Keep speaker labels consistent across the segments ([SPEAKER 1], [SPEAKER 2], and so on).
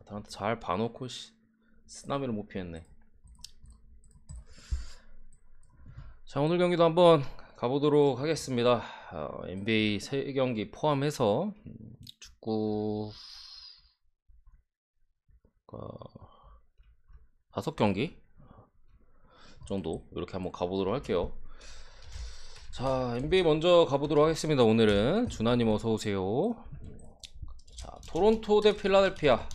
[SPEAKER 1] 나한테 잘 봐놓고 쓰나미를 못 피했네. 자, 오늘 경기도 한번 가보도록 하겠습니다. NBA 3경기 포함해서 축구 5경기 정도 이렇게 한번 가보도록 할게요. 자, NBA 먼저 가보도록 하겠습니다. 오늘은 준하님 어서오세요. 자, 토론토 대 필라델피아.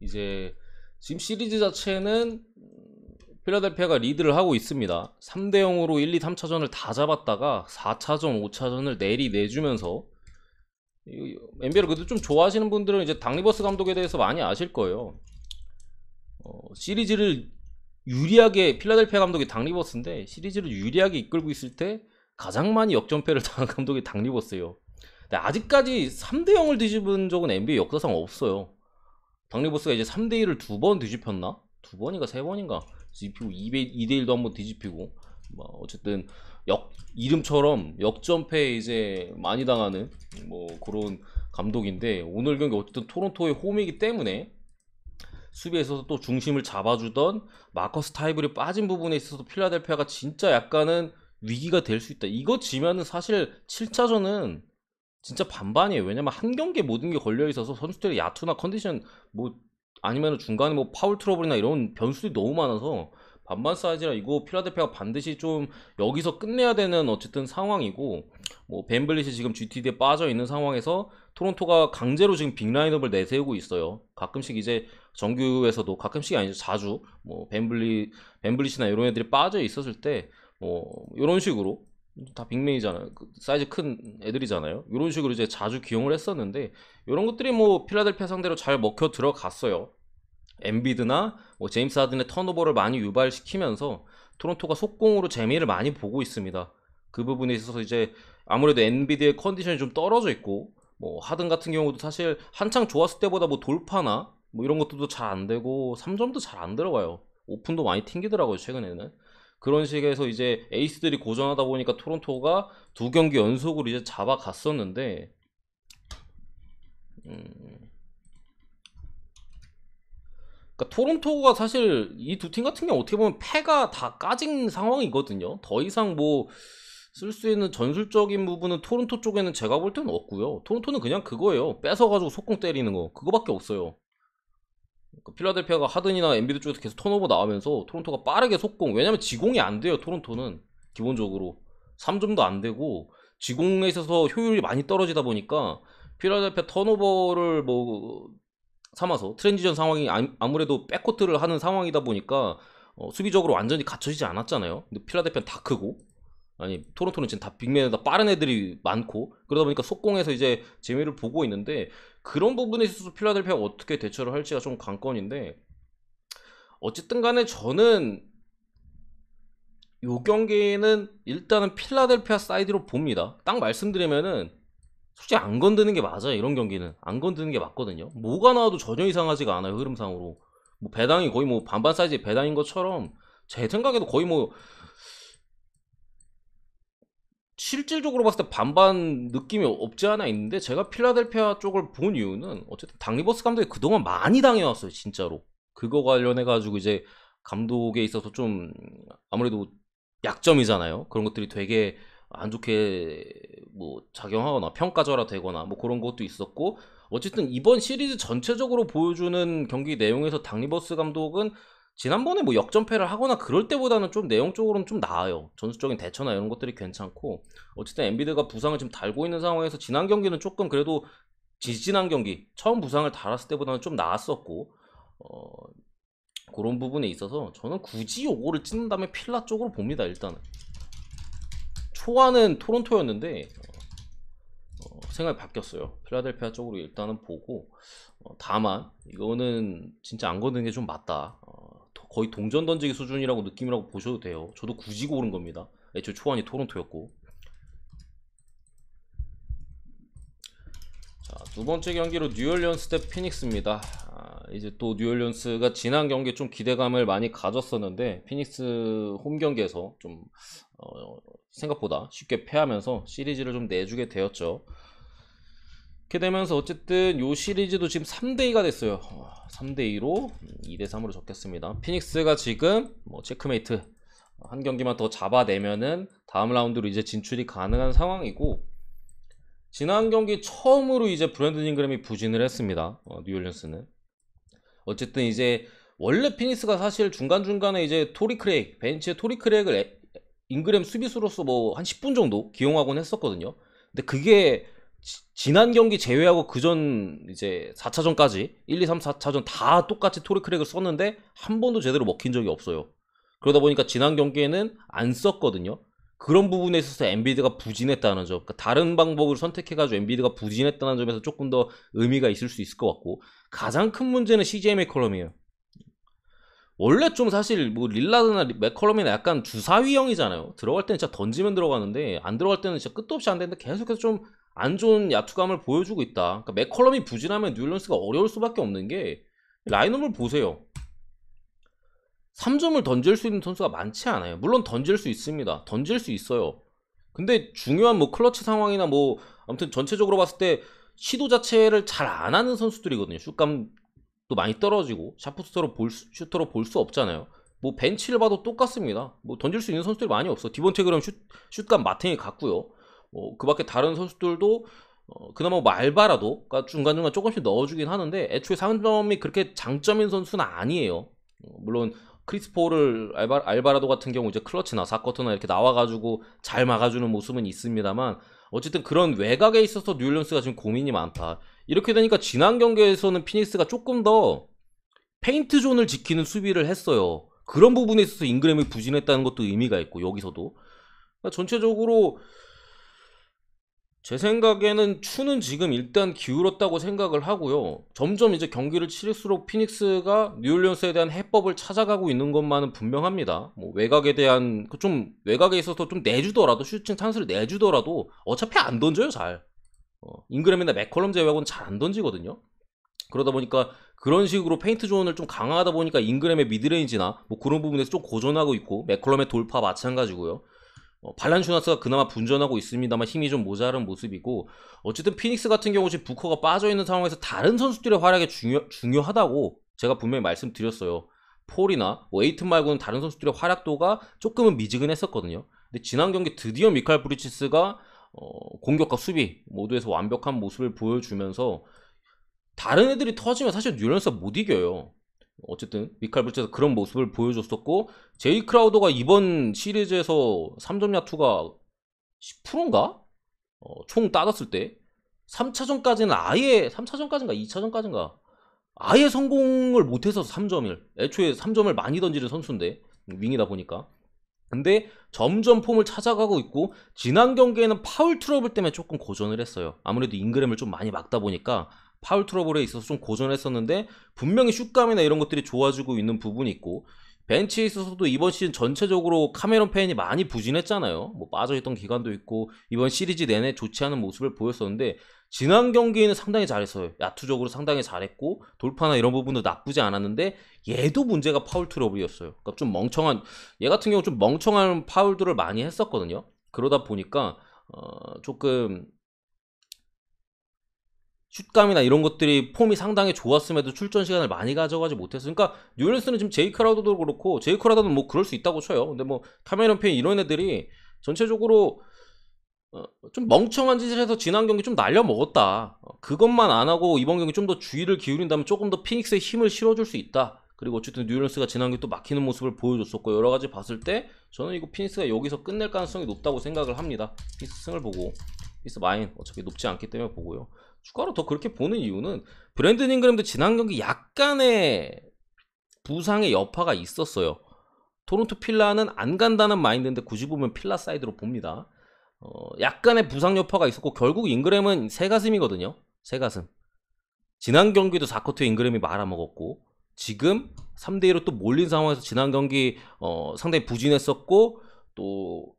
[SPEAKER 1] 이제 지금 시리즈 자체는 필라델피아가 리드를 하고 있습니다. 3대 0으로 1, 2, 3차전을 다 잡았다가 4차전, 5차전을 내주면서 NBA를 그래도 좀 좋아하시는 분들은 이제 닥 리버스 감독에 대해서 많이 아실 거예요. 시리즈를 유리하게, 필라델피아 감독이 닥 리버스인데 시리즈를 유리하게 이끌고 있을 때 가장 많이 역전패를 당한 감독이 닥 리버스예요. 근데 아직까지 3대 0을 뒤집은 적은 NBA 역사상 없어요. 닥 리버스가 이제 3대 1을 2번 뒤집혔나? 2번인가 3번인가 뒤집히고 2대 1도 한번 뒤집히고, 뭐 어쨌든 이름처럼 역전패 이제 많이 당하는 뭐 그런 감독인데, 오늘 경기 어쨌든 토론토의 홈이기 때문에 수비에서도 또 중심을 잡아주던 마커스 타이블이 빠진 부분에 있어서 필라델피아가 진짜 약간은 위기가 될 수 있다. 이거 지면은 사실 7차전은 진짜 반반이에요. 왜냐면 한 경기에 모든 게 걸려 있어서 선수들의 야투나 컨디션, 뭐 아니면 중간에 뭐 파울 트러블이나 이런 변수들이 너무 많아서 반반 사이즈라 이거 필라델피아가 반드시 좀 여기서 끝내야 되는 어쨌든 상황이고, 뭐 벤블릿이 지금 GTD에 빠져 있는 상황에서 토론토가 강제로 지금 빅 라인업을 내세우고 있어요. 가끔씩 이제 정규에서도, 가끔씩이 아니죠, 자주 뭐 벤블릿이나 이런 애들이 빠져 있었을 때 뭐 이런 식으로, 다 빅맨이잖아요. 사이즈 큰 애들이잖아요. 이런 식으로 이제 자주 기용을 했었는데, 이런 것들이 뭐 필라델피아 상대로 잘 먹혀 들어갔어요. 엠비드나 뭐 제임스 하든의 턴오버를 많이 유발시키면서 토론토가 속공으로 재미를 많이 보고 있습니다. 그 부분에 있어서 이제 아무래도 엠비드의 컨디션이 좀 떨어져 있고, 뭐 하든 같은 경우도 사실 한창 좋았을 때보다 뭐 돌파나 뭐 이런 것들도 잘 안 되고 3점도 잘 안 들어가요. 오픈도 많이 튕기더라고요, 최근에는. 그런 식에서 이제 에이스들이 고전하다 보니까 토론토가 2경기 연속으로 이제 잡아갔었는데, 그러니까 토론토가 사실 이 두 팀 같은 경우 어떻게 보면 패가 다 까진 상황이거든요. 더 이상 뭐 쓸 수 있는 전술적인 부분은 토론토 쪽에는 제가 볼 때는 없고요. 토론토는 그냥 그거예요. 뺏어가지고 속공 때리는 거, 그거밖에 없어요. 그러니까 필라델피아가 하든이나 엔비드 쪽에서 계속 턴오버 나오면서 토론토가 빠르게 속공, 왜냐면 지공이 안 돼요. 토론토는 기본적으로 3점도 안 되고 지공에 있어서 효율이 많이 떨어지다 보니까 필라델피아 턴오버를 뭐 삼아서 트랜지션 상황이 아무래도 백코트를 하는 상황이다 보니까 수비적으로 완전히 갖춰지지 않았잖아요. 근데 필라델피아는 다 크고, 아니 토론토는 지금 다 빅맨에다 빠른 애들이 많고, 그러다 보니까 속공에서 이제 재미를 보고 있는데, 그런 부분에 있어서 필라델피아가 어떻게 대처를 할지가 좀 관건인데, 어쨌든 간에 저는 요 경기는 일단은 필라델피아 사이드로 봅니다. 딱 말씀드리면은 솔직히 안 건드는 게 맞아요. 이런 경기는 안 건드는 게 맞거든요. 뭐가 나와도 전혀 이상하지가 않아요, 흐름상으로. 뭐 배당이 거의 뭐 반반 사이즈의 배당인 것처럼 제 생각에도 거의 뭐 실질적으로 봤을 때 반반 느낌이 없지 않아 있는데, 제가 필라델피아 쪽을 본 이유는 어쨌든 닥 리버스 감독이 그동안 많이 당해왔어요, 진짜로. 그거 관련해 가지고 이제 감독에 있어서 좀 아무래도 약점이잖아요. 그런 것들이 되게 안 좋게 뭐 작용하거나 평가절하 되거나 뭐 그런 것도 있었고, 어쨌든 이번 시리즈 전체적으로 보여주는 경기 내용에서 닥 리버스 감독은 지난번에 뭐 역전패를 하거나 그럴 때보다는 좀 내용적으로는 좀 나아요. 전술적인 대처나 이런 것들이 괜찮고, 어쨌든 엔비드가 부상을 지금 달고 있는 상황에서 지난 경기는 조금 그래도, 지난 경기 처음 부상을 달았을 때보다는 좀 나았었고, 어, 그런 부분에 있어서 저는 굳이 요거를 찍는 다음에 필라 쪽으로 봅니다. 일단은 초안은 토론토였는데 생각이 바뀌었어요. 필라델피아 쪽으로 일단은 보고, 다만 이거는 진짜 안 거는 게 좀 맞다. 거의 동전 던지기 수준이라고 느낌이라고 보셔도 돼요. 저도 굳이 고른 겁니다. 애초에 초안이 토론토였고. 자, 두 번째 경기로 뉴올리언스 대 피닉스입니다. 이제 또 뉴올리언스가 지난 경기에 좀 기대감을 많이 가졌었는데, 피닉스 홈 경기에서 좀 생각보다 쉽게 패하면서 시리즈를 좀 내주게 되었죠. 이렇게 되면서 어쨌든 요 시리즈도 지금 3대2가 됐어요. 3대2로 2대3으로 적겠습니다. 피닉스가 지금 뭐 체크메이트 한 경기만 더 잡아내면은 다음 라운드로 이제 진출이 가능한 상황이고, 지난 경기 처음으로 이제 브랜든 잉그램이 부진을 했습니다. 뉴올리언스는. 어쨌든 이제 원래 피닉스가 사실 중간중간에 이제 토리 크레이그, 벤치에 토리 크레이그를 잉그램 수비수로서 뭐 한 10분 정도 기용하곤 했었거든요. 근데 그게 지난 경기 제외하고 그전 이제 4차전까지 1, 2, 3, 4차전 다 똑같이 토리 크레이그를 썼는데 한 번도 제대로 먹힌 적이 없어요. 그러다 보니까 지난 경기에는 안 썼거든요. 그런 부분에 있어서 엔비디가 부진했다는 점, 그러니까 다른 방법을 선택해가지고 엔비디가 부진했다는 점에서 조금 더 의미가 있을 수 있을 것 같고, 가장 큰 문제는 CJ 맥컬럼이에요. 원래 좀 사실 뭐 릴라드나 맥컬럼이나 약간 주사위형이잖아요. 들어갈 때는 진짜 던지면 들어가는데 안 들어갈 때는 진짜 끝도 없이 안 되는데 계속해서 좀 안 좋은 야투감을 보여주고 있다. 그러니까 맥컬럼이 부진하면 뉴올리언스가 어려울 수밖에 없는 게, 라인업을 보세요. 3점을 던질 수 있는 선수가 많지 않아요. 물론 던질 수 있습니다. 던질 수 있어요. 근데 중요한 뭐 클러치 상황이나 뭐 아무튼 전체적으로 봤을 때 시도 자체를 잘 안 하는 선수들이거든요. 슛감도 많이 떨어지고 샤프스터로 슈터로 볼 수 없잖아요. 뭐 벤치를 봐도 똑같습니다. 뭐 던질 수 있는 선수들이 많이 없어. 디본테 그럼 슛감 마탱이 같고요. 그 밖에 다른 선수들도 그나마 뭐 알바라도 중간중간 조금씩 넣어주긴 하는데 애초에 상점이 그렇게 장점인 선수는 아니에요. 물론 크리스 폴을 알바라도 같은 경우 이제 클러치나 사커트나 이렇게 나와가지고 잘 막아주는 모습은 있습니다만, 어쨌든 그런 외곽에 있어서 뉴올리언스가 지금 고민이 많다. 이렇게 되니까 지난 경기에서는 피닉스가 조금 더 페인트 존을 지키는 수비를 했어요. 그런 부분에 있어서 잉그램이 부진했다는 것도 의미가 있고, 여기서도 그러니까 전체적으로 제 생각에는 추는 지금 일단 기울었다고 생각을 하고요. 점점 이제 경기를 치를수록 피닉스가 뉴올리언스에 대한 해법을 찾아가고 있는 것만은 분명합니다. 뭐 외곽에 대한 좀 외곽에 있어서 좀 내주더라도, 슈팅 찬스를 내주더라도 어차피 안 던져요, 잘. 잉그램이나 맥컬럼 제외하고는 잘 안 던지거든요. 그러다 보니까 그런 식으로 페인트 존을 좀 강화하다 보니까 잉그램의 미드레인지나 뭐 그런 부분에서 좀 고전하고 있고, 맥컬럼의 돌파 마찬가지고요. 발란슈나스가 그나마 분전하고 있습니다만 힘이 좀 모자른 모습이고, 어쨌든 피닉스 같은 경우 지금 부커가 빠져있는 상황에서 다른 선수들의 활약이 중요하다고 제가 분명히 말씀드렸어요. 폴이나 뭐 에이튼 말고는 다른 선수들의 활약도가 조금은 미지근했었거든요. 근데 지난 경기 드디어 미칼 브리치스가 공격과 수비 모두에서 완벽한 모습을 보여주면서 다른 애들이 터지면 사실 뉴올리언스가 못 이겨요. 어쨌든 미칼 브리치스가 그런 모습을 보여줬었고, 제이 크라우더가 이번 시리즈에서 3점 야투가 10%인가? 총 따졌을 때 3차전까지는 아예 3차전까지인가 2차전까지인가 아예 성공을 못해서 3점을 애초에 3점을 많이 던지는 선수인데, 윙이다 보니까. 근데 점점 폼을 찾아가고 있고, 지난 경기에는 파울 트러블 때문에 조금 고전을 했어요. 아무래도 잉그램을 좀 많이 막다 보니까 파울 트러블에 있어서 좀 고전했었는데, 분명히 슛감이나 이런 것들이 좋아지고 있는 부분이 있고, 벤치에 있어서도 이번 시즌 전체적으로 카메론 페인이 많이 부진했잖아요. 뭐 빠져있던 기간도 있고 이번 시리즈 내내 좋지 않은 모습을 보였었는데, 지난 경기에는 상당히 잘했어요. 야투적으로 상당히 잘했고 돌파나 이런 부분도 나쁘지 않았는데, 얘도 문제가 파울 트러블이었어요. 그러니까 좀 멍청한, 얘 같은 경우 좀 멍청한 파울들을 많이 했었거든요. 그러다 보니까 조금 슛감이나 이런 것들이 폼이 상당히 좋았음에도 출전 시간을 많이 가져가지 못했어요. 그러니까 뉴올리언스는 지금 제이 크라우더도 그렇고, 제이 크라우더는 뭐 그럴 수 있다고 쳐요. 근데 뭐 카메론 페인 이런 애들이 전체적으로 좀 멍청한 짓을 해서 지난 경기 좀 날려먹었다. 그것만 안 하고 이번 경기 좀 더 주의를 기울인다면 조금 더 피닉스에 힘을 실어줄 수 있다. 그리고 어쨌든 뉴올리언스가 지난 경기 또 막히는 모습을 보여줬었고, 여러 가지 봤을 때 저는 이거 피닉스가 여기서 끝낼 가능성이 높다고 생각을 합니다. 피닉스 승을 보고, 피닉스 마인 어차피 높지 않기 때문에 보고요. 추가로 더 그렇게 보는 이유는 브랜든 잉그램도 지난 경기 약간의 부상의 여파가 있었어요. 토론토 필라는 안 간다는 마인드인데 굳이 보면 필라 사이드로 봅니다. 약간의 부상 여파가 있었고, 결국 잉그램은 새가슴이거든요. 새가슴. 지난 경기도 4쿼터 잉그램이 말아먹었고, 지금 3대2로 또 몰린 상황에서 지난 경기 상당히 부진했었고, 또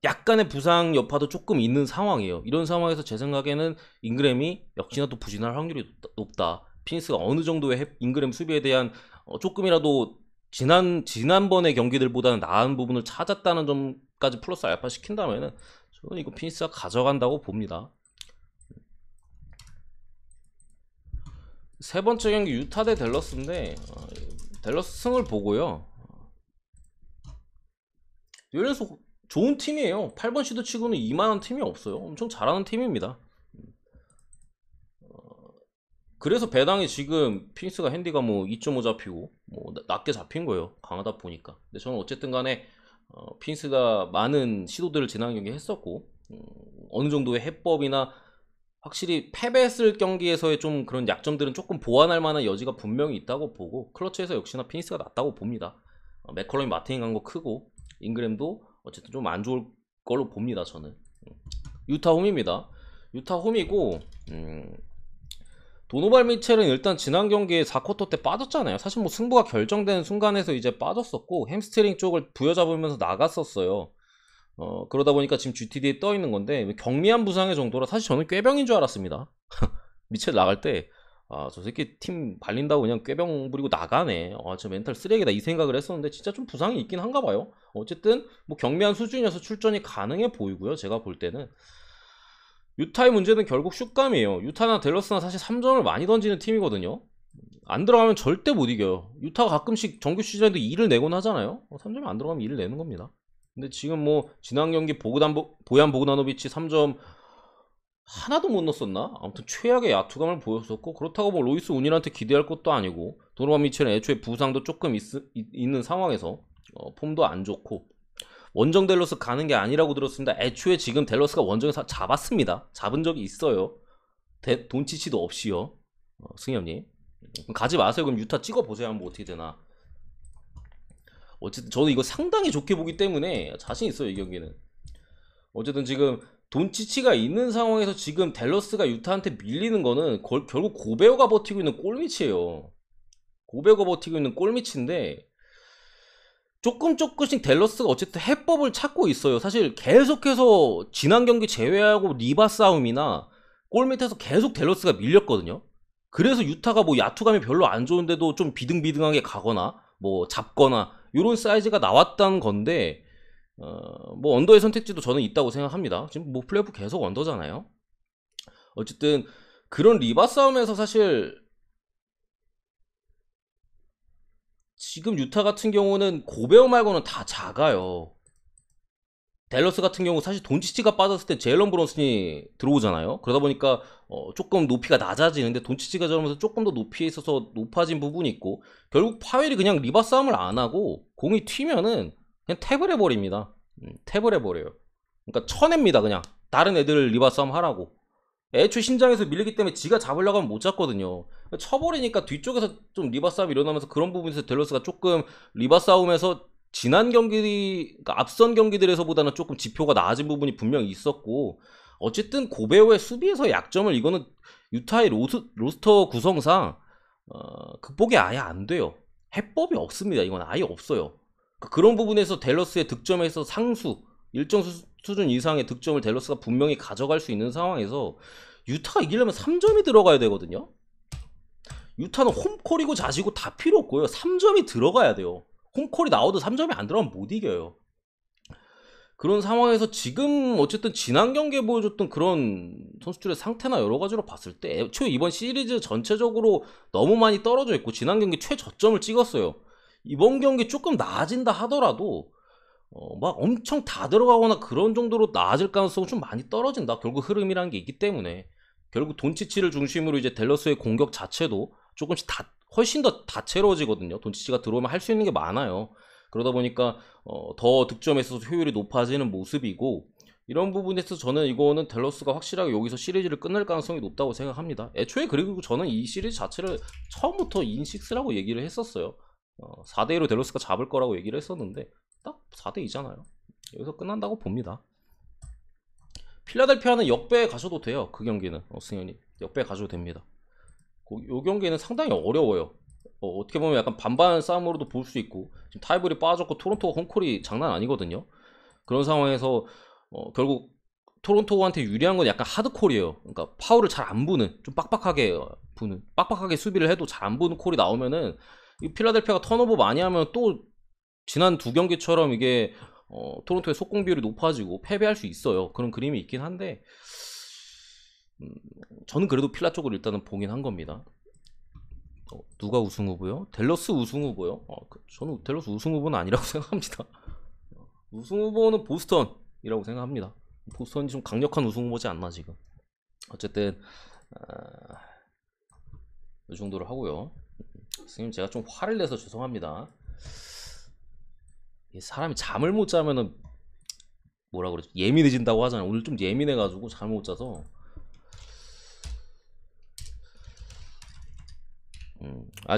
[SPEAKER 1] 약간의 부상 여파도 조금 있는 상황이에요. 이런 상황에서 제 생각에는 잉그램이 역시나 또 부진할 확률이 높다. 피닉스가 어느 정도의 잉그램 수비에 대한 조금이라도 지난번의 경기들보다는 나은 부분을 찾았다는 점까지 플러스 알파 시킨다면은 저는 이거 피닉스가 가져간다고 봅니다. 세 번째 경기 유타 대 댈러스인데 댈러스 승을 보고요. 이래서 좋은 팀이에요. 8번 시드 치고는 이만한 팀이 없어요. 엄청 잘하는 팀입니다. 그래서 배당이 지금 피닉스가 핸디가 뭐 2.5 잡히고 뭐 낮게 잡힌 거예요. 강하다 보니까. 근데 저는 어쨌든 간에 피닉스가 많은 시도들을 지난 경기에 했었고 어느 정도의 해법이나 확실히 패배했을 경기에서의 좀 그런 약점들은 조금 보완할 만한 여지가 분명히 있다고 보고 클러치에서 역시나 피닉스가 낫다고 봅니다. 맥컬럼이 마틴 간 거 크고 잉그램도 어쨌든 좀 안 좋을 걸로 봅니다. 저는 유타 홈입니다. 유타 홈이고 도노발 미첼은 일단 지난 경기에 4쿼터 때 빠졌잖아요. 사실 뭐 승부가 결정된 순간에서 이제 빠졌었고 햄스트링 쪽을 부여잡으면서 나갔었어요. 그러다 보니까 지금 GTD에 떠 있는 건데 경미한 부상의 정도라 사실 저는 꾀병인 줄 알았습니다. 미첼 나갈 때 저 새끼 팀 발린다고 그냥 꾀병 부리고 나가네. 저 멘탈 쓰레기다 이 생각을 했었는데 진짜 좀 부상이 있긴 한가 봐요. 어쨌든 뭐 경미한 수준이어서 출전이 가능해 보이고요. 제가 볼 때는 유타의 문제는 결국 슛감이에요. 유타나 댈러스나 사실 3점을 많이 던지는 팀이거든요. 안 들어가면 절대 못 이겨요. 유타가 가끔씩 정규 시즌에도 2를 내곤 하잖아요. 3점이 안 들어가면 2를 내는 겁니다. 근데 지금 뭐 지난 경기 보얀 보그다노비치 3점 하나도 못 넣었었나? 아무튼 최악의 야투감을 보였었고 그렇다고 뭐 로이스 운일한테 기대할 것도 아니고 도노반 미첼은 애초에 부상도 조금 있는 상황에서 폼도 안 좋고 원정 댈러스 가는 게 아니라고 들었습니다. 애초에 지금 댈러스가 원정에서 잡았습니다. 잡은 적이 있어요. 돈치치도 없이요. 승현님 가지 마세요. 그럼 유타 찍어보세요. 한번 어떻게 되나. 어쨌든 저는 이거 상당히 좋게 보기 때문에 자신 있어요. 이 경기는. 어쨌든 지금 돈치치가 있는 상황에서 지금 댈러스가 유타한테 밀리는 거는 결국 고베어가 버티고 있는 골밑이에요. 고베어가 버티고 있는 골밑인데 조금씩 댈러스가 어쨌든 해법을 찾고 있어요. 사실 계속해서 지난 경기 제외하고 리바 싸움이나 골밑에서 계속 댈러스가 밀렸거든요. 그래서 유타가 뭐 야투감이 별로 안 좋은데도 좀 비등비등하게 가거나 뭐 잡거나 이런 사이즈가 나왔다는 건데 뭐 언더의 선택지도 저는 있다고 생각합니다. 지금 뭐 플레이오프 계속 언더잖아요. 어쨌든 그런 리바 싸움에서 사실 지금 유타 같은 경우는 고베어 말고는 다 작아요. 댈러스 같은 경우 사실 돈치치가 빠졌을 때 제일런 브론슨이 들어오잖아요. 그러다 보니까 조금 높이가 낮아지는데 돈치치가 저러면서 조금 더 높이에 있어서 높아진 부분이 있고 결국 파웰이 그냥 리바 싸움을 안 하고 공이 튀면은 그냥 탭을 해버립니다. 탭을 해버려요. 그러니까 쳐냅니다. 그냥 다른 애들 리바 싸움 하라고. 애초에 신장에서 밀리기 때문에 지가 잡으려고 하면 못 잡거든요. 쳐버리니까 뒤쪽에서 좀 리바 싸움이 일어나면서 그런 부분에서 댈러스가 조금 리바 싸움에서 지난 경기, 그러니까 앞선 경기들에서보다는 조금 지표가 나아진 부분이 분명히 있었고 어쨌든 고베어의 수비에서 약점을 이거는 유타의 로스터 구성상 극복이 아예 안 돼요. 해법이 없습니다. 이건 아예 없어요. 그런 부분에서 댈러스의 득점에서 상수 일정 수준 이상의 득점을 댈러스가 분명히 가져갈 수 있는 상황에서 유타가 이기려면 3점이 들어가야 되거든요. 유타는 홈콜이고 자시고 다 필요 없고요. 3점이 들어가야 돼요. 홈콜이 나와도 3점이 안 들어가면 못 이겨요. 그런 상황에서 지금 어쨌든 지난 경기에 보여줬던 그런 선수들의 상태나 여러 가지로 봤을 때 애초에 이번 시리즈 전체적으로 너무 많이 떨어져 있고 지난 경기 최저점을 찍었어요. 이번 경기 조금 나아진다 하더라도 막 엄청 다 들어가거나 그런 정도로 나아질 가능성은 좀 많이 떨어진다. 결국 흐름이라는 게 있기 때문에 결국 돈치치를 중심으로 이제 댈러스의 공격 자체도 조금씩 훨씬 더 다채로워지거든요. 돈치치가 들어오면 할 수 있는 게 많아요. 그러다 보니까 더 득점에 있어서 효율이 높아지는 모습이고 이런 부분에서 저는 이거는 댈러스가 확실하게 여기서 시리즈를 끝낼 가능성이 높다고 생각합니다. 애초에 그리고 저는 이 시리즈 자체를 처음부터 2인6라고 얘기를 했었어요. 4대2로 댈러스가 잡을 거라고 얘기를 했었는데 딱 4대2잖아요. 여기서 끝난다고 봅니다. 필라델피아는 역배 가셔도 돼요. 그 경기는 승현이 역배 가셔도 됩니다. 이 경기는 상당히 어려워요. 어떻게 보면 약간 반반 싸움으로도 볼 수 있고 지금 타이블이 빠졌고 토론토가 홈콜이 장난 아니거든요. 그런 상황에서 결국 토론토한테 유리한 건 약간 하드콜이에요. 그러니까 파울을 잘 안 부는 좀 빡빡하게 부는 빡빡하게 수비를 해도 잘 안 부는 콜이 나오면은 이 필라델피아가 턴오버 많이 하면 또 지난 두 경기처럼 이게 토론토의 속공 비율이 높아지고 패배할 수 있어요. 그런 그림이 있긴 한데 저는 그래도 필라 쪽을 일단은 보긴 한 겁니다. 누가 우승 후보요? 댈러스 우승 후보요? 저는 댈러스 우승 후보는 아니라고 생각합니다. 우승 후보는 보스턴이라고 생각합니다. 보스턴이 좀 강력한 우승 후보지 않나 지금. 어쨌든 이 정도로 하고요. 선생님 제가 좀 화를 내서 죄송합니다. 사람이 잠을 못 자면은 뭐라 그러지? 예민해진다고 하잖아요. 오늘 좀 예민해가지고 잠을 못 자서.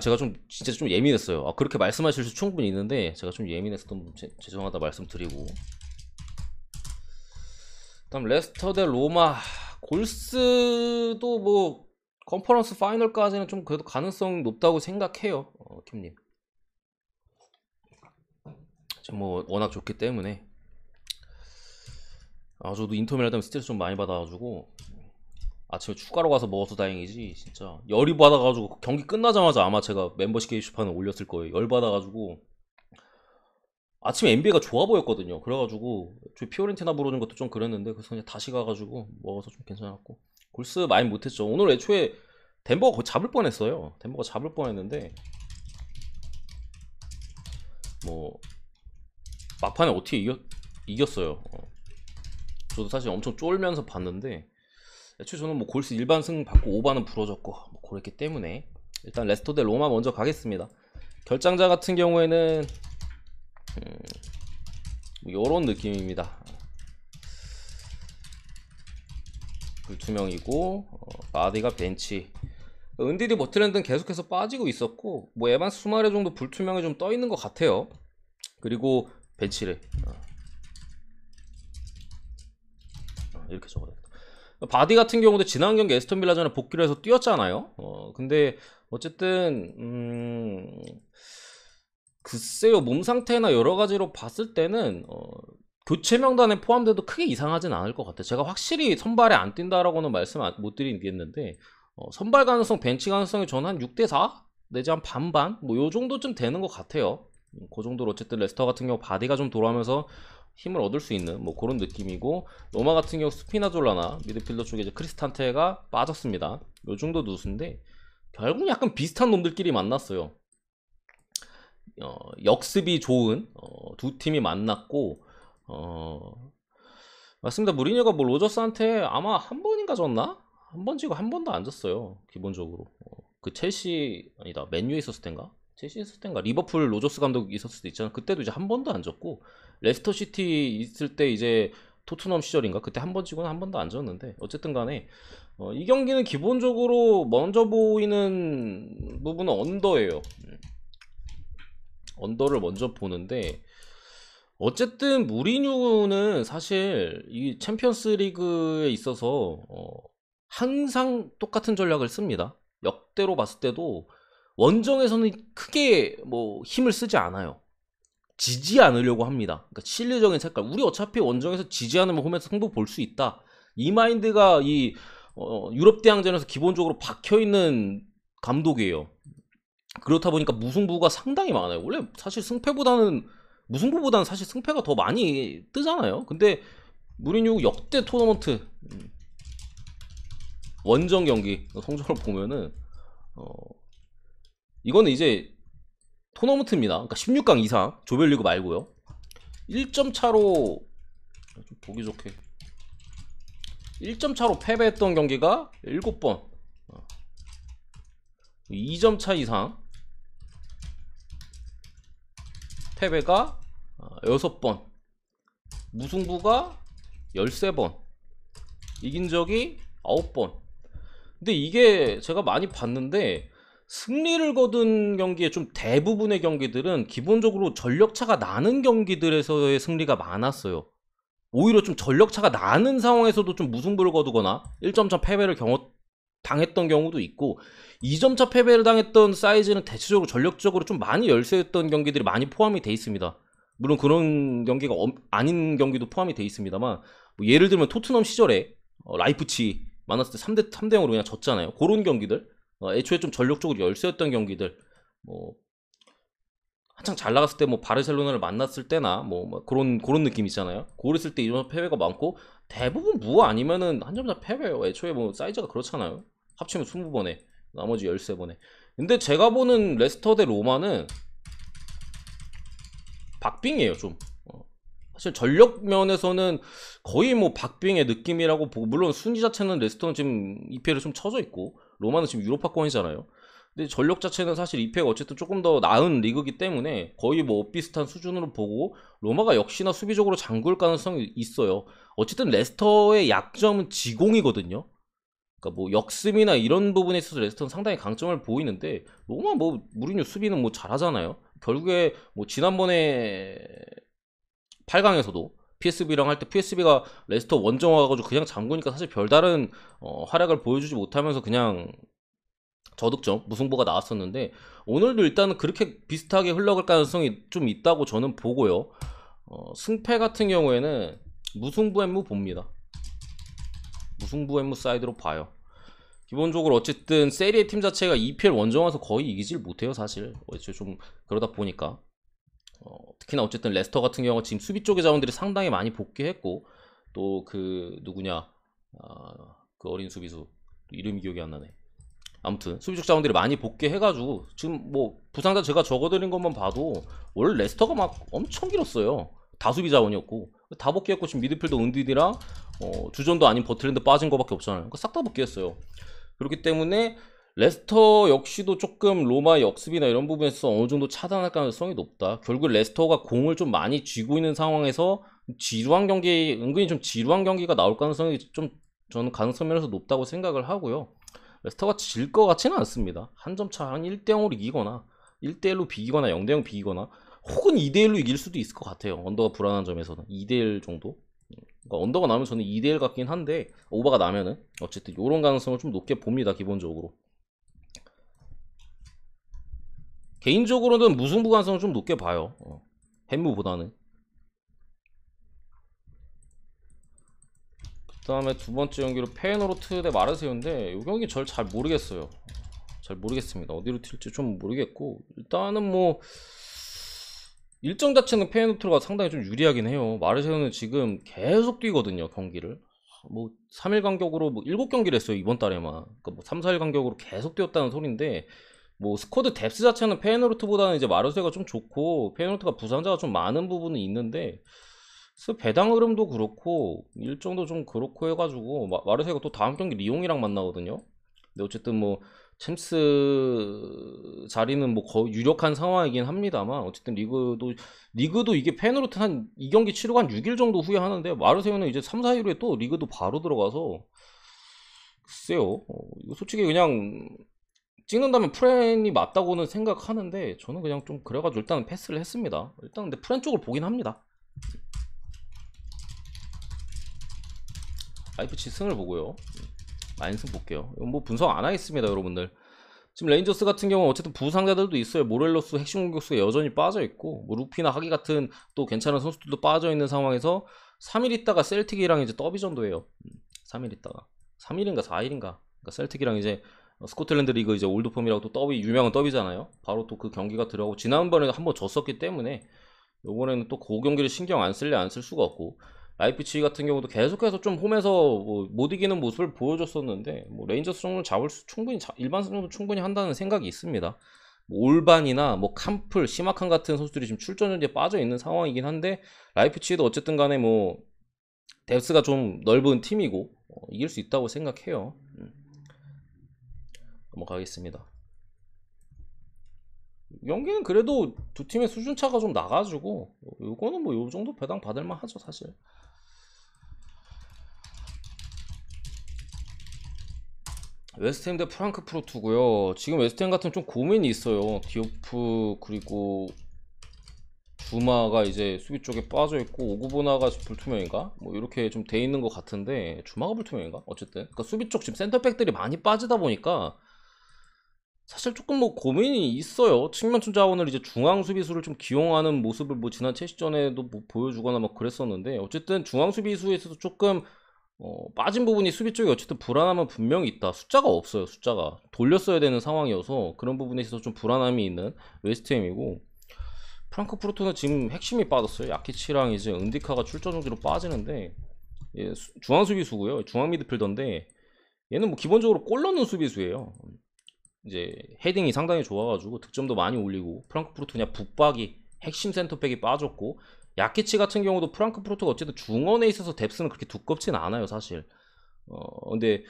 [SPEAKER 1] 제가 좀 진짜 좀 예민했어요. 그렇게 말씀하실 수 충분히 있는데 제가 좀 예민해서 좀 죄송하다 말씀드리고. 그다음 레스터 대 로마. 골스도 뭐 컨퍼런스 파이널까지는 좀 그래도 가능성 높다고 생각해요. 킴님. 지금 뭐 워낙 좋기 때문에. 저도 인터밀란 때문에 스트레스 좀 많이 받아가지고 아침에 추가로 가서 먹어서 다행이지. 진짜 열이 받아가지고 경기 끝나자마자 아마 제가 멤버십 게시판에 올렸을 거예요. 열 받아가지고 아침에 NBA가 좋아 보였거든요. 그래가지고 피오렌티나 부르는 것도 좀 그랬는데 그래서 그냥 다시 가가지고 먹어서 좀 괜찮았고. 골스 많이 못했죠. 오늘 애초에 덴버가 거의 잡을 뻔했어요. 덴버가 잡을 뻔했는데 뭐 막판에 어떻게 이겼어요. 저도 사실 엄청 쫄면서 봤는데 애초에 저는 뭐 골스 일반 승 받고 오반은 부러졌고 뭐 그랬기 때문에 일단 레스터 대 로마 먼저 가겠습니다. 결장자 같은 경우에는 요런 느낌입니다. 불투명이고 바디가 벤치. 은디디 버틀랜드는 계속해서 빠지고 있었고 뭐 에반스 수마레 정도 불투명이 좀 떠있는 것 같아요. 그리고 벤치래. 이렇게 적어야겠다. 바디 같은 경우도 지난 경기 에스턴 빌라전에 복귀를 해서 뛰었잖아요. 근데 어쨌든 글쎄요, 몸 상태나 여러 가지로 봤을 때는 교체 명단에 포함돼도 크게 이상하진 않을 것 같아요. 제가 확실히 선발에 안 뛴다라고는 말씀 못 드리겠는데 선발 가능성, 벤치 가능성이 저는 한 6대4 내지 한 반반 뭐 요 정도쯤 되는 것 같아요. 그 정도로 어쨌든 레스터 같은 경우 바디가 좀 돌아오면서 힘을 얻을 수 있는 뭐 그런 느낌이고, 로마 같은 경우 스피나졸라나 미드필더 쪽에 이제 크리스탄테가 빠졌습니다. 요 정도 누수인데 결국 약간 비슷한 놈들끼리 만났어요. 역습이 좋은 두 팀이 만났고 맞습니다. 무리뉴가 뭐 로저스한테 아마 한 번인가 졌나? 한 번 지고 한 번도 안 졌어요. 기본적으로 그 첼시 아니다 맨유에 있었을 땐가? 첼시에 있었을 땐가? 리버풀 로저스 감독 있었을 때 있잖아. 그때도 이제 한 번도 안 졌고, 레스터 시티 있을 때 이제 토트넘 시절인가? 그때 한 번 지고는 한 번도 안 졌는데 어쨌든 간에 이 경기는 기본적으로 먼저 보이는 부분은 언더예요. 언더를 먼저 보는데 어쨌든 무리뉴는 사실 이 챔피언스 리그에 있어서 항상 똑같은 전략을 씁니다. 역대로 봤을 때도 원정에서는 크게 뭐 힘을 쓰지 않아요. 지지 않으려고 합니다. 그러니까 실리적인 색깔. 우리 어차피 원정에서 지지 않으면 홈에서 승부 볼 수 있다. 이 마인드가 이 유럽 대항전에서 기본적으로 박혀 있는 감독이에요. 그렇다 보니까 무승부가 상당히 많아요. 원래 사실 무승부보다는 사실 승패가 더 많이 뜨잖아요. 근데 무리뉴 역대 토너먼트 원정 경기 성적을 보면은 이거는 이제 토너먼트입니다. 그러니까 16강 이상, 조별리그 말고요. 1점 차로 좀 보기 좋게 1점 차로 패배했던 경기가 7번, 2점 차 이상 패배가 6번, 무승부가 13번, 이긴 적이 9번. 근데 이게 제가 많이 봤는데 승리를 거둔 경기의 좀 대부분의 경기들은 기본적으로 전력차가 나는 경기들에서의 승리가 많았어요. 오히려 좀 전력차가 나는 상황에서도 좀 무승부를 거두거나 1점 차 패배를 당했던 경우도 있고, 2점 차 패배를 당했던 사이즈는 대체적으로 전력적으로 좀 많이 열세했던 경기들이 많이 포함이 돼 있습니다. 물론 그런 경기가 아닌 경기도 포함이 돼 있습니다만, 뭐 예를 들면 토트넘 시절에 라이프치 만났을 때 3대 0으로 그냥 졌잖아요. 그런 경기들, 애초에 좀 전력적으로 열세였던 경기들, 뭐 한창 잘 나갔을 때 뭐 바르셀로나를 만났을 때나 뭐 그런 느낌 있잖아요. 그랬을 때 이런 패배가 많고, 대부분 무 아니면은 한 점차 패배예요. 애초에 뭐 사이즈가 그렇잖아요. 합치면 20번에 나머지 13번에. 근데 제가 보는 레스터 대 로마는 박빙이에요 좀. 사실 전력 면에서는 거의 뭐 박빙의 느낌이라고 보고, 물론 순위 자체는 레스터는 지금 2패를 좀 쳐져 있고 로마는 지금 유로파권이잖아요. 근데 전력 자체는 사실 2패가 어쨌든 조금 더 나은 리그이기 때문에 거의 뭐 비슷한 수준으로 보고, 로마가 역시나 수비적으로 잠글 가능성이 있어요. 어쨌든 레스터의 약점은 지공이거든요. 그러니까 뭐 역습이나 이런 부분에 있어서 레스터는 상당히 강점을 보이는데, 로마 뭐 무리뉴 수비는 뭐 잘하잖아요. 결국에 뭐 지난번에 8강에서도 PSV랑 할 때 PSV가 레스터 원정 와가지고 그냥 잠그니까 사실 별다른 활약을 보여주지 못하면서 그냥 저득점 무승부가 나왔었는데, 오늘도 일단은 그렇게 비슷하게 흘러갈 가능성이 좀 있다고 저는 보고요. 승패 같은 경우에는 무승부앤무 봅니다. 무승부앤무 사이드로 봐요. 기본적으로 어쨌든 세리에 팀 자체가 EPL 원정 와서 거의 이기질 못해요 사실. 좀 그러다 보니까 특히나 어쨌든 레스터 같은 경우 지금 수비 쪽의 자원들이 상당히 많이 복귀했고, 또 그 누구냐, 그 어린 수비수 이름이 기억이 안 나네. 아무튼 수비 쪽 자원들이 많이 복귀해가지고 지금 뭐 부상자 제가 적어드린 것만 봐도 원래 레스터가 막 엄청 길었어요. 다 수비 자원이었고 다 복귀했고, 지금 미드필더 은디디랑 주전도 아닌 버틀랜드 빠진 거밖에 없잖아요. 그러니까 싹 다 복귀했어요. 그렇기 때문에 레스터 역시도 조금 로마의 역습이나 이런 부분에서 어느 정도 차단할 가능성이 높다. 결국 레스터가 공을 좀 많이 쥐고 있는 상황에서 지루한 경기, 은근히 좀 지루한 경기가 나올 가능성이 좀 저는 가능성 면에서 높다고 생각을 하고요. 레스터가 질 것 같지는 않습니다. 한 점 차, 한 1대0으로 이기거나 1대1로 비기거나 0대0 비기거나 혹은 2대1로 이길 수도 있을 것 같아요. 언더가 불안한 점에서는 2대1 정도. 그러니까 언더가 나면 저는 2대1 같긴 한데, 오버가 나면은 어쨌든 이런 가능성을 좀 높게 봅니다. 기본적으로 개인적으로는 무승부 가능성을 좀 높게 봐요. 햄무보다는. 그 다음에 두 번째 경기로 페노르트 대 마르세유인데, 이 경기 잘 모르겠어요. 잘 모르겠습니다. 어디로 튈지 좀 모르겠고, 일단은 뭐 일정 자체는 페노르트가 상당히 좀 유리하긴 해요. 마르세유는 지금 계속 뛰거든요 경기를. 뭐 3일 간격으로 뭐 7경기를 했어요 이번 달에만. 그러니까 뭐 3, 4일 간격으로 계속 뛰었다는 소린데, 뭐 스쿼드 뎁스 자체는 페노르트보다는 이제 마르세유가 좀 좋고, 페노르트가 부상자가 좀 많은 부분은 있는데, 그래서 배당 흐름도 그렇고 일정도 좀 그렇고 해가지고 마르세유가 또 다음 경기 리옹이랑 만나거든요. 근데 어쨌든 뭐 챔스 자리는 뭐 거의 유력한 상황이긴 합니다만, 어쨌든 리그도 이게 페노르트 한 이 경기 치르고 한 6일 정도 후에 하는데, 마르세유는 이제 3, 4일 후에 또 리그도 바로 들어가서 글쎄요. 이거 솔직히 그냥 찍는다면 프렌이 맞다고는 생각하는데, 저는 그냥 좀 그래가지고 일단은 패스를 했습니다. 일단 근데 프렌 쪽을 보긴 합니다. 라이프치 승을 보고요. 마인승 볼게요. 이건 뭐 분석 안 하겠습니다 여러분들. 지금 레인저스 같은 경우는 어쨌든 부상자들도 있어요. 모렐로스 핵심 공격수가 여전히 빠져있고, 뭐 루피나 하기 같은 또 괜찮은 선수들도 빠져있는 상황에서 3일 있다가 셀틱이랑 이제 더비전도 해요. 3일 있다가 3일인가 4일인가, 그러니까 셀틱이랑 이제 스코틀랜드 리그 이제 올드펌이라고 또 더비, 유명한 더비잖아요. 바로 또 그 경기가 들어가고, 지난번에 한번 졌었기 때문에 요번에는 또 그 경기를 신경 안 쓸래 안 쓸 수가 없고, 라이프치히 같은 경우도 계속해서 좀 홈에서 뭐못 이기는 모습을 보여줬었는데, 뭐 레인저스 정도는 잡을 수 충분히 일반 정도 충분히 한다는 생각이 있습니다. 뭐 올반이나 뭐 캄플, 시마칸 같은 선수들이 지금 출전 현재 빠져 있는 상황이긴 한데, 라이프치히도 어쨌든 간에 뭐 뎁스가 좀 넓은 팀이고 이길 수 있다고 생각해요. 넘어가겠습니다. 경기는 그래도 두 팀의 수준 차가 좀 나가지고 요거는 뭐 요 정도 배당 받을만 하죠 사실. 웨스트햄 대 프랑크푸르트고요. 지금 웨스트햄 같은 좀 고민이 있어요. 디오프 그리고 주마가 이제 수비 쪽에 빠져 있고, 오구보나가 불투명인가? 뭐 이렇게 좀 돼 있는 것 같은데, 주마가 불투명인가? 어쨌든 그러니까 수비 쪽 지금 센터백들이 많이 빠지다 보니까 사실 조금 뭐 고민이 있어요. 측면투 자원을 이제 중앙 수비수를 좀 기용하는 모습을 뭐 지난 첼시전에도 뭐 보여주거나 막 그랬었는데, 어쨌든 중앙 수비수에서도 조금 빠진 부분이 수비 쪽에 어쨌든 불안함은 분명히 있다. 숫자가 없어요. 숫자가 돌렸어야 되는 상황이어서 그런 부분에 있어서 좀 불안함이 있는 웨스트햄이고, 프랑크푸르트는 지금 핵심이 빠졌어요. 야키치랑 이제 은디카가 출전 정지로 빠지는데, 예, 중앙 수비수고요. 중앙 미드필더인데, 얘는 뭐 기본적으로 골 넣는 수비수예요. 이제 헤딩이 상당히 좋아가지고 득점도 많이 올리고, 프랑크푸르트 그냥 북박이 핵심 센터백이 빠졌고, 야키치 같은 경우도 프랑크푸르트가 어쨌든 중원에 있어서 뎁스는 그렇게 두껍진 않아요 사실. 근데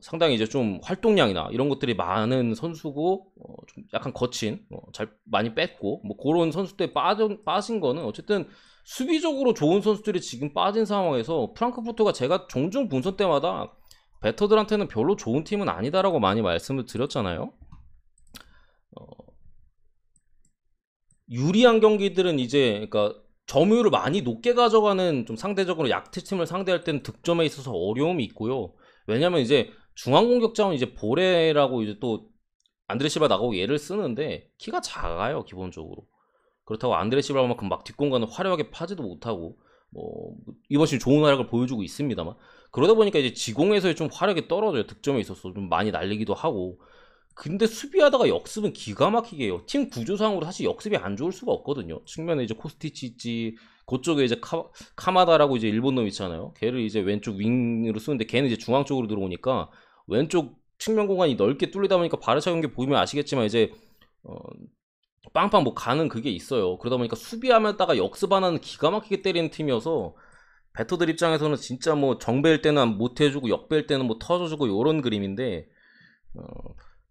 [SPEAKER 1] 상당히 이제 좀 활동량이나 이런 것들이 많은 선수고, 좀 약간 거친, 잘 많이 뺐고, 뭐 그런 선수들이 빠진 거는 어쨌든 수비적으로 좋은 선수들이 지금 빠진 상황에서 프랑크푸르트가 제가 종종 본선 때마다 배터들한테는 별로 좋은 팀은 아니다라고 많이 말씀을 드렸잖아요. 유리한 경기들은 이제 그러니까 점유율을 많이 높게 가져가는 좀 상대적으로 약팀을 상대할 때는 득점에 있어서 어려움이 있고요. 왜냐면 이제 중앙 공격자는 이제 보레라고 이제 또 안드레 실바 나가고 얘를 쓰는데 키가 작아요 기본적으로. 그렇다고 안드레 실바만큼 막 뒷공간을 화려하게 파지도 못하고, 뭐 이번 시즌 좋은 활약을 보여주고 있습니다만, 그러다 보니까 이제 지공에서 좀 화력이 떨어져요. 득점에 있어서 좀 많이 날리기도 하고. 근데 수비하다가 역습은 기가 막히게 해요. 팀 구조상으로 사실 역습이 안 좋을 수가 없거든요. 측면에 이제 코스티치 있지, 그쪽에 이제 카마다라고 이제 일본 놈 있잖아요. 걔를 이제 왼쪽 윙으로 쓰는데 걔는 이제 중앙 쪽으로 들어오니까 왼쪽 측면 공간이 넓게 뚫리다 보니까 바르샤 경기 보면 아시겠지만 이제 빵빵 뭐 가는 그게 있어요. 그러다 보니까 수비하면다가 역습 하나는 기가 막히게 때리는 팀이어서 배터들 입장에서는 진짜 뭐 정배일 때는 못 해주고 역배일 때는 뭐 터져주고 요런 그림인데,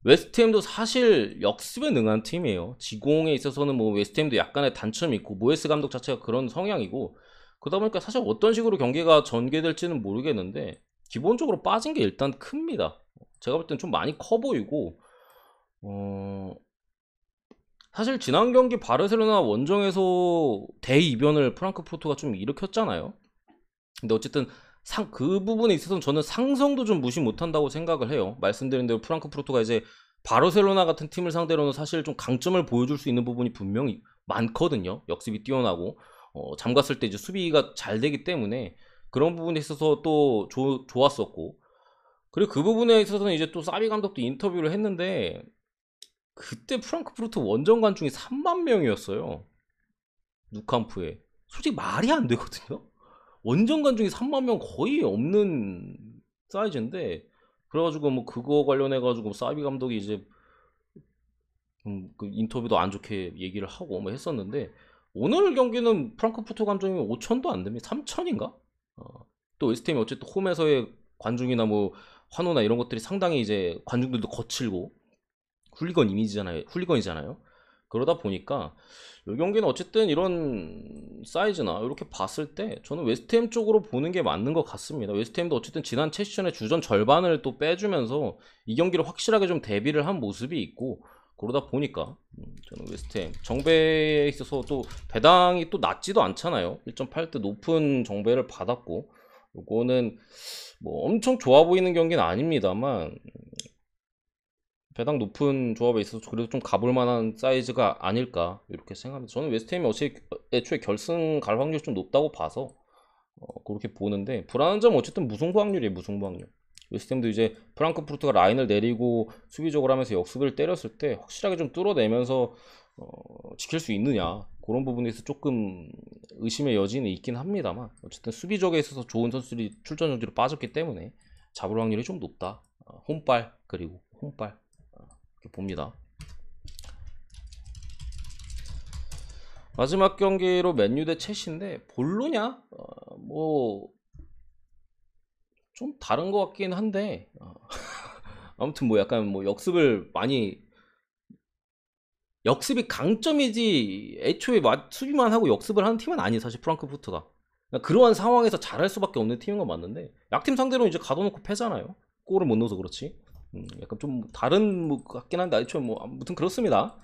[SPEAKER 1] 웨스트햄도 사실 역습에 능한 팀이에요. 지공에 있어서는 뭐 웨스트햄도 약간의 단점이 있고, 모에스 감독 자체가 그런 성향이고, 그러다 보니까 사실 어떤 식으로 경기가 전개될지는 모르겠는데 기본적으로 빠진 게 일단 큽니다. 제가 볼 땐 좀 많이 커 보이고, 사실 지난 경기 바르셀로나 원정에서 대이변을 프랑크푸르트가 좀 일으켰잖아요. 근데 어쨌든 그 부분에 있어서는 저는 상성도 좀 무시 못한다고 생각을 해요. 말씀드린 대로 프랑크푸르트가 이제 바르셀로나 같은 팀을 상대로는 사실 좀 강점을 보여줄 수 있는 부분이 분명히 많거든요. 역습이 뛰어나고, 잠갔을 때 이제 수비가 잘 되기 때문에 그런 부분에 있어서 또 좋았었고, 그리고 그 부분에 있어서는 이제 또 사비 감독도 인터뷰를 했는데, 그때 프랑크푸르트 원정 관중이 3만 명이었어요. 누캄프에. 솔직히 말이 안 되거든요. 원정 관중이 3만 명 거의 없는 사이즈인데, 그래가지고 뭐 그거 관련해가지고 사비 감독이 이제 그 인터뷰도 안 좋게 얘기를 하고 뭐 했었는데, 오늘 경기는 프랑크푸르트 관중이 5천도 안 됩니다. 3천인가? 또 웨스트햄이 어쨌든 홈에서의 관중이나 뭐 환호나 이런 것들이 상당히 이제 관중들도 거칠고 훌리건이잖아요. 그러다 보니까 이 경기는 어쨌든 이런 사이즈나 이렇게 봤을 때 저는 웨스트햄 쪽으로 보는 게 맞는 것 같습니다. 웨스트햄도 어쨌든 지난 최시전의 주전 절반을 또 빼주면서 이 경기를 확실하게 좀 대비를 한 모습이 있고, 그러다 보니까 저는 웨스트햄 정배에 있어서 또 배당이 또 낮지도 않잖아요. 1.8대 높은 정배를 받았고, 요거는 뭐 엄청 좋아 보이는 경기는 아닙니다만 배당 높은 조합에 있어서 그래도 좀 가볼 만한 사이즈가 아닐까 이렇게 생각합니다. 저는 웨스트햄이 애초에 결승 갈 확률이 좀 높다고 봐서 그렇게 보는데, 불안한 점은 어쨌든 무승부 확률이에요. 무승부 확률. 웨스트햄도 이제 프랑크푸르트가 라인을 내리고 수비적으로 하면서 역습을 때렸을 때 확실하게 좀 뚫어내면서 지킬 수 있느냐, 그런 부분에서 조금 의심의 여지는 있긴 합니다만, 어쨌든 수비적에 있어서 좋은 선수들이 출전 정지로 빠졌기 때문에 잡을 확률이 좀 높다. 홈발, 그리고 홈발 이렇게 봅니다. 마지막 경기로 맨유 대 첼시인데 볼로냐? 뭐 좀 다른 것 같긴 한데, 아무튼 뭐 약간 뭐 역습이 강점이지 애초에 수비만 하고 역습을 하는 팀은 아니에요 사실 프랑크푸르트가. 그러니까 그러한 상황에서 잘할 수밖에 없는 팀인 건 맞는데, 약팀 상대로 이제 가둬놓고 패잖아요. 골을 못 넣어서 그렇지. 약간 좀 다른 뭐 같긴 한데 애초에 뭐 아무튼 그렇습니다.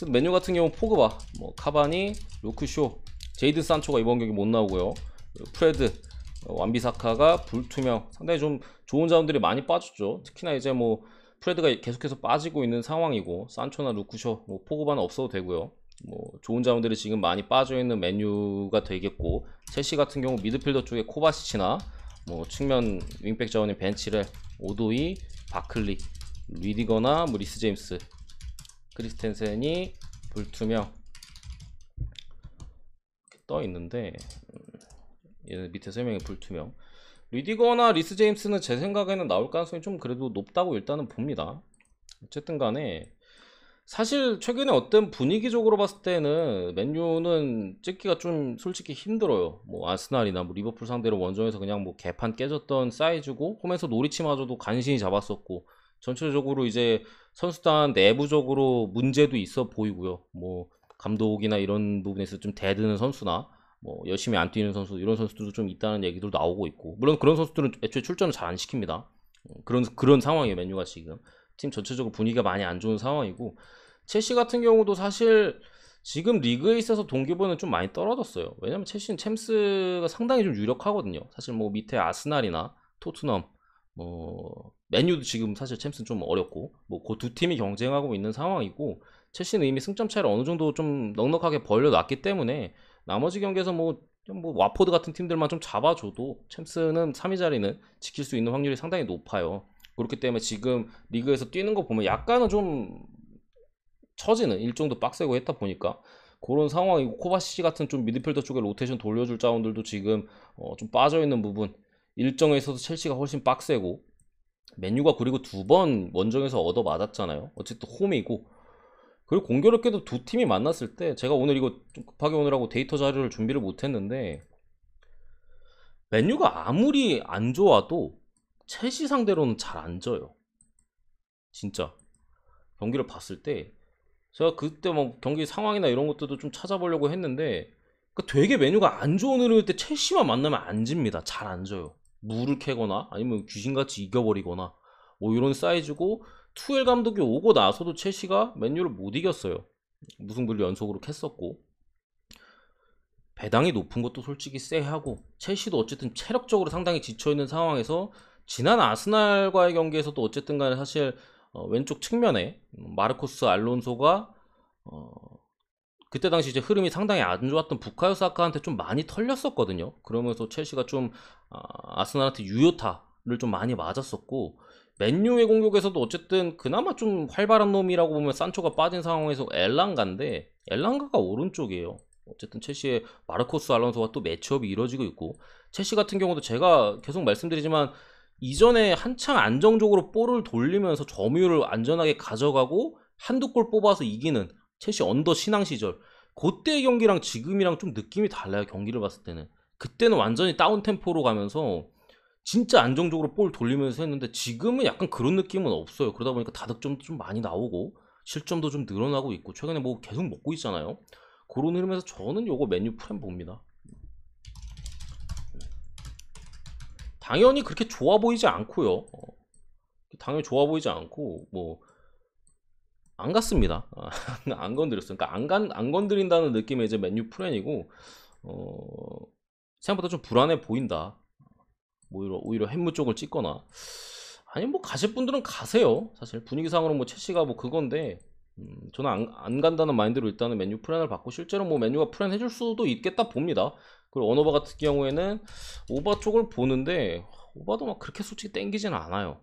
[SPEAKER 1] 맨유 같은 경우 포그바, 뭐 카바니, 루크쇼, 제이드 산초가 이번 경기 못 나오고요. 프레드, 완비사카가 불투명, 상당히 좀 좋은 자원들이 많이 빠졌죠. 특히나 이제 뭐 프레드가 계속해서 빠지고 있는 상황이고, 산초나 루크쇼, 뭐 포그바는 없어도 되고요. 뭐 좋은 자원들이 지금 많이 빠져있는 맨유가 되겠고, 첼시 같은 경우 미드필더 쪽에 코바시치나 뭐 측면 윙백 자원인 벤치레, 오도이, 바클리, 리디거나 뭐 리스 제임스, 크리스텐센이 불투명 떠 있는데, 얘는 밑에 설명이 불투명. 리디거나 리스 제임스는 제 생각에는 나올 가능성이 좀 그래도 높다고 일단은 봅니다. 어쨌든 간에 사실 최근에 어떤 분위기적으로 봤을 때는 맨유는 찍기가 좀 솔직히 힘들어요. 뭐 아스날이나 뭐 리버풀 상대로 원정에서 그냥 뭐 개판 깨졌던 사이즈고 홈에서 노리치마저도 간신히 잡았었고 전체적으로 이제 선수단 내부적으로 문제도 있어 보이고요. 뭐 감독이나 이런 부분에서 좀 대드는 선수나 뭐 열심히 안 뛰는 선수 이런 선수들도 좀 있다는 얘기들도 나오고 있고 물론 그런 선수들은 애초에 출전을 잘 안 시킵니다. 그런 상황이에요. 맨유가 지금 팀 전체적으로 분위기가 많이 안 좋은 상황이고 첼시 같은 경우도 사실 지금 리그에 있어서 동기부여는 좀 많이 떨어졌어요. 왜냐면 첼시는 챔스가 상당히 좀 유력하거든요. 사실 뭐 밑에 아스날이나 토트넘, 뭐 맨유도 지금 사실 챔스는 좀 어렵고 뭐 그 두 팀이 경쟁하고 있는 상황이고 첼시는 이미 승점 차이를 어느 정도 좀 넉넉하게 벌려놨기 때문에 나머지 경기에서 뭐 와포드 같은 팀들만 좀 잡아줘도 챔스는 3위 자리는 지킬 수 있는 확률이 상당히 높아요. 그렇기 때문에 지금 리그에서 뛰는 거 보면 약간은 좀 처지는 일정도 빡세고 했다 보니까 그런 상황이고 코바시치 같은 좀 미드필더 쪽에 로테이션 돌려줄 자원들도 지금 좀 빠져있는 부분 일정에서도 첼시가 훨씬 빡세고 맨유가 그리고 두 번 원정에서 얻어 맞았잖아요. 어쨌든 홈이고 그리고 공교롭게도 두 팀이 만났을 때 제가 오늘 이거 좀 급하게 오느라고 데이터 자료를 준비를 못했는데 맨유가 아무리 안 좋아도 첼시 상대로는 잘 안 져요. 진짜 경기를 봤을 때 제가 그때 뭐 경기 상황이나 이런 것들도 좀 찾아보려고 했는데 그러니까 되게 메뉴가 안 좋은 흐름일 때 첼시만 만나면 안 집니다. 잘 안 져요. 물을 캐거나 아니면 귀신같이 이겨버리거나 뭐 이런 사이즈고 투엘 감독이 오고 나서도 첼시가 맨유를 못 이겼어요. 무승부를 연속으로 캤었고 배당이 높은 것도 솔직히 쎄하고 첼시도 어쨌든 체력적으로 상당히 지쳐있는 상황에서 지난 아스날과의 경기에서도 어쨌든 간에 사실 왼쪽 측면에 마르코스 알론소가 어, 그때 당시 이제 흐름이 상당히 안 좋았던 부카요 사카한테 좀 많이 털렸었거든요. 그러면서 첼시가 좀 아스날한테 유효타를 좀 많이 맞았었고 맨유의 공격에서도 어쨌든 그나마 좀 활발한 놈이라고 보면 산초가 빠진 상황에서 엘랑가인데 엘랑가가 오른쪽이에요. 어쨌든 첼시의 마르코스 알론소와 또 매치업이 이루어지고 있고 첼시 같은 경우도 제가 계속 말씀드리지만 이전에 한창 안정적으로 볼을 돌리면서 점유율을 안전하게 가져가고 한두 골 뽑아서 이기는 첼시 언더 신앙 시절 그때의 경기랑 지금이랑 좀 느낌이 달라요. 경기를 봤을 때는 그때는 완전히 다운 템포로 가면서 진짜 안정적으로 볼 돌리면서 했는데 지금은 약간 그런 느낌은 없어요. 그러다 보니까 다득점도 좀 많이 나오고 실점도 좀 늘어나고 있고 최근에 뭐 계속 먹고 있잖아요. 그런 흐름에서 저는 요거 맨유 프렘 봅니다. 당연히 그렇게 좋아 보이지 않고요. 당연히 좋아 보이지 않고 뭐 안 갔습니다. 안 건드렸어요. 그러니까 안 건드린다는 느낌의 이제 맨유 프렌이고 생각보다 좀 불안해 보인다. 뭐 오히려 햄무 쪽을 찍거나 아니 뭐 가실 분들은 가세요. 사실 분위기상으로 뭐 첼시가 뭐 그건데 저는 안 간다는 마인드로 일단은 맨유 프렌을 받고 실제로 뭐 맨유가 프렌 해줄 수도 있겠다 봅니다. 그리고 언어바 같은 경우에는 오바 쪽을 보는데 오바도 막 그렇게 솔직히 땡기지는 않아요.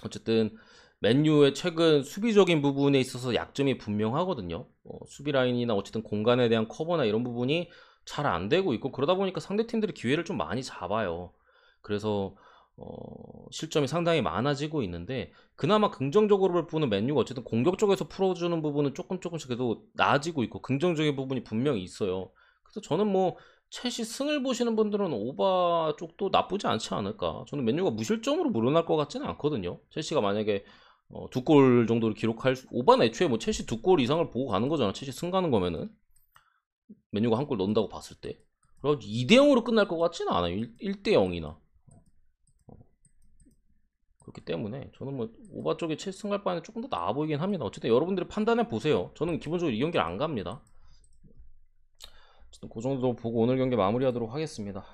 [SPEAKER 1] 어쨌든 맨유의 최근 수비적인 부분에 있어서 약점이 분명하거든요. 수비 라인이나 어쨌든 공간에 대한 커버나 이런 부분이 잘 안 되고 있고 그러다 보니까 상대 팀들이 기회를 좀 많이 잡아요. 그래서 실점이 상당히 많아지고 있는데 그나마 긍정적으로 볼 부분은 맨유가 어쨌든 공격 쪽에서 풀어주는 부분은 조금씩 그래도 나아지고 있고 긍정적인 부분이 분명히 있어요. 그래서 저는 뭐 첼시 승을 보시는 분들은 오바 쪽도 나쁘지 않지 않을까. 저는 맨유가 무실점으로 물러날 것 같지는 않거든요. 첼시가 만약에 두 골 정도를 기록할 오바는 애초에 뭐 첼시 두 골 이상을 보고 가는 거잖아. 첼시 승 가는 거면은 맨유가 한 골 넣는다고 봤을 때. 그래서 2대 0으로 끝날 것 같지는 않아요. 1대 0이나. 그렇기 때문에 저는 뭐 오바 쪽에 첼시 승갈 바에는 조금 더 나아 보이긴 합니다. 어쨌든 여러분들이 판단해 보세요. 저는 기본적으로 이 경기를 안 갑니다. 어쨌든 그 정도 보고 오늘 경기 마무리하도록 하겠습니다.